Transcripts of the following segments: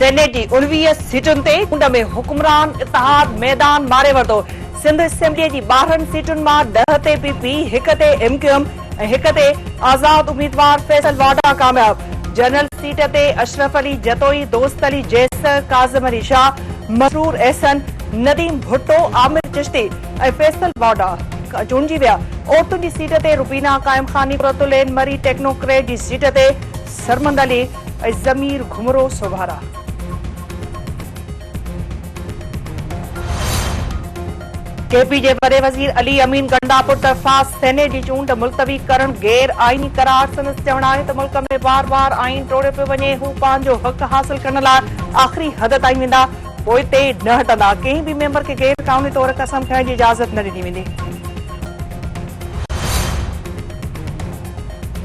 Senate जी 19 सीटुनि ते चूंड में हुकुमरान इतिहाद मैदान मारे वरितो। सिंध असेंबली जी 12 सीटुनि मां 10 ते पीपी, 1 ते MQM ऐं 1 ते आज़ाद उम्मीदवार फैसल वाडा कामयाब। जनरल सीट ते अशरफ अली जतोई, दोस्त अली जैसर, काज़िम अली शाह, मसरूर एहसन, नदीम भुट्टो, आमिर चिश्ती ऐं फैसल वाडा चूंडिजी विया। औरतुनि जी सीट ते रुबीना कायम खानी, रतुलैन मरी टेक्नोक्रेट जी सीट ते सरमंद अली ऐं ज़मीर घुमरो सोभारा। केपी जे वॾे वज़ीर अली अमीन गंडापुर तरफ़ां सेनेट जी चूंड मुलतवी करण गैर आईनी करार। संदसि चवणु आहे त मुल्क में बार बार आईन टोड़ियो पियो वञे। हू पंहिंजो हक़ हासिल करण लाइ आख़िरी हद ताईं वेंदा, पोइ ते न हटंदा। कंहिं बि मेंबर खे गैर क़ानूनी तौर कसम खणण जी इजाज़त न ॾिनी वेंदी।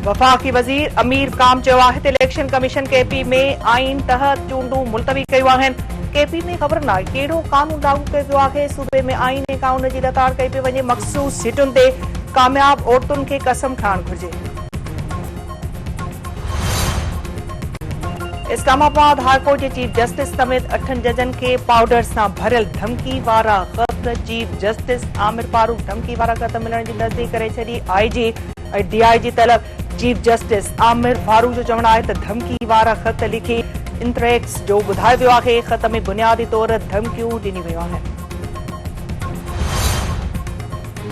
वफ़ाक़ी वज़ीर अमीर क़ाम चयो आहे त इलेक्शन कमीशन केपी में आईन तहत चूंडूं मुलतवी कयूं आहिनि। केपी में ख़बर नाहे कहिड़ो क़ानून लागू कयो पियो आहे। सूबे में आईन ऐं क़ानून जी रताड़ कई पई वञे। मख़सूस सीटुनि ते कामयाब औरतुनि खे कसम खणणु घुर्जे। इस्लामाबाद हाईकोर्ट जे चीफ जस्टिस समेत 8 जजनि खे पाउडर सां भरियल धमकी वारा ख़त। चीफ जस्टिस आमिर फारूक धमकी वारा ख़त मिलण जी तस्दीक करे छॾी। IG ऐं DIG तलब। चीफ जस्टिस आमिर फारूक जो चवणु आहे त धमकी वारा ख़त लिखी इंटरेक्स जो ॿुधायो वियो आहे। ख़त में बुनियादी तौर धमकियूं ॾिनी वयूं आहिनि।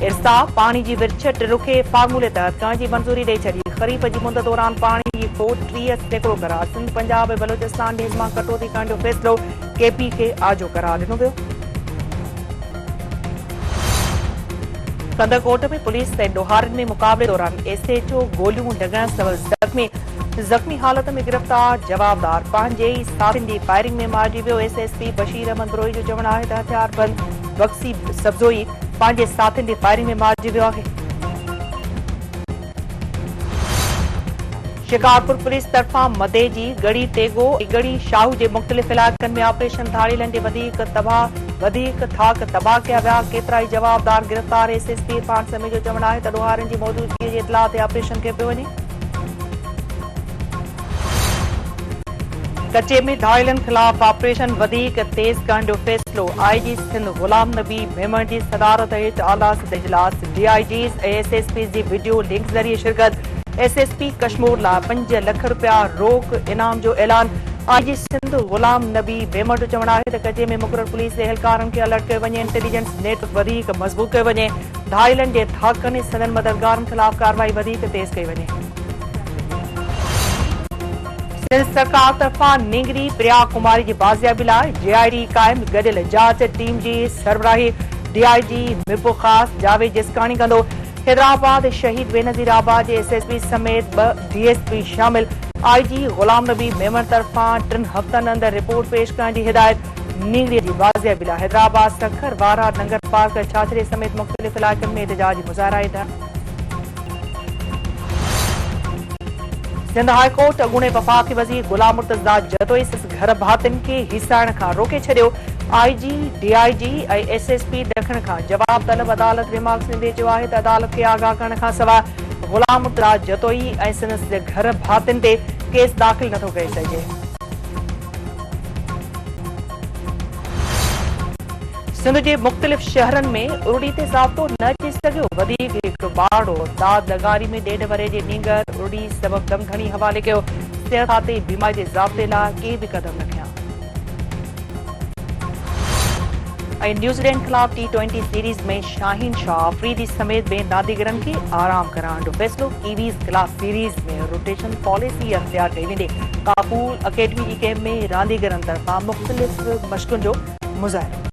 इर्सा पाणी जी विरछ रुखे फार्मूले तहत करण जी मंज़ूरी ॾेई छॾी। ख़रीफ़ जी मुंद दौरान पाणी जी खोट 30% करार। सिंध, पंजाब ऐं बलोचिस्तान ॾींहं मां कटौती करण जो फ़ैसिलो केपी खे आजो करार ॾिनो वियो। कंदरकोट में पुलिस ऐं ॾोहारनि में मुक़ाबले दौरान SHO गोलियूं लॻण सबबि ज़ख़्मी हालत में गिरफ़्तार जवाबदार पंहिंजे ई साथियुनि जी फायरिंग में मारिजी वियो। SSP बशीर अहमद बरोई जो चवणु आहे त हथियारबंद बक्सी सब्ज़ोई पंहिंजे साथियुनि जी फायरिंग में मारिजी वियो आहे। शिकारपुर पुलिस तरफ़ां मदे जी गड़ी टेगो ऐं गड़ी शाहू जे मुख़्तलिफ़ इलाइक़नि में ऑपरेशन धाड़ीलनि जे वधीक थाक तबाह कया विया। केतिरा ई जवाबदार गिरफ़्तार। SSP इरफान समी जो चवणु आहे त ॾोहारनि जी मौजूदगी जी इतलाह ते ऑपरेशन कयो पियो वञे। कचे में धाड़ीलनि ख़िलाफ़ ऑपरेशन वधीक तेज़ करण जो फ़ैसिलो। IG सिंध गुलाम नबी मेमण जी सदारत हेठि आला सतह इजलास। DIGs ऐं SSPs जी वीडियो लिंक ज़रिए शिरकत। SSP कश्मीर लाइ 5 लख रुपया रोक इनाम जो ऐलान। IG सिंध गुलाम नबी मेमण जो चवणु आहे त कचे में मुक़रर पुलिस जे एहलकारनि खे अलर्ट कयो वञे। इंटेलिजेंस नेटवर्क वधीक मज़बूत कयो वञे। धाड़ीलनि जे थाकनि ऐं सदन मददगारनि ख़िलाफ़ कार्रवाई वधीक तेज़ कई वञे। सरकार तरफ़ां निंगरी प्रिया कुमारी जी बाज़ियाबी लाइ JID क़ाइम। गॾियल जांच टीम जी सरबराही DIG मिरपुर ख़ास जावेद जिस्कानी कंदो। हैदराबाद शहीद बेनज़ीराबाद जे SSP समेत 2 DSP शामिल। IG गुलाम नबी मेमण तरफ़ां 3 हफ़्तनि अंदरि रिपोर्ट पेश करण जी हिदायत। निंगरी जी बाज़ियाबी लाइ हैदराबाद सखर वारा नंगर पार्क छाछरे समेत मुख़्तलिफ़ इलाइक़नि में एहतिजाजी मुज़ाहिरा। सिंध हाईकोर्ट अॻूणे वफ़ाक़ी वज़ीर गुलाम मुर्तज़ा जतोई घर भातियुनि खे हिसाइण खां रोके छॾियो। IG DIG ऐं SSP ॾखण खां जवाब तलब। अदालत रिमार्क्स ॾींदे चयो आहे त अदालत खे आगाह करण खां सवाइ गुलाम मुर्तज़ा जतोई ऐं संदसि जे घर भातियुनि ते केस दाख़िल नथो करे सघिजे। सिंध जे मुख़्तलिफ़ शहरनि में उरड़ी ते ज़ाब्तो न अची सघियो। वधीक हिकु बाड़ो दाद लगारी में 1.5 वरे जे नींगर उरड़ी सबबि दम घणी हवाले कयो। सिहत खाते बीमारी जे ज़ाब्ते लाइ के बि क़दम न खयां। ऐं न्यूज़ीलैंड ख़िलाफ़ T20 सीरीज़ में शाहीन शाह अफरीदी समेत ॿियनि रांदीगरनि खे आराम कराइण जो फ़ैसिलो। कीवीज़ ख़िलाफ़ सीरीज़ में रोटेशन पॉलिसी अख़्तियार कई वेंदी। काबूल अकेडमी जी कैम्प में रांदीगरनि तरफ़ां मुख़्तलिफ़ मश्क़ुनि जो मुज़ाहिरो।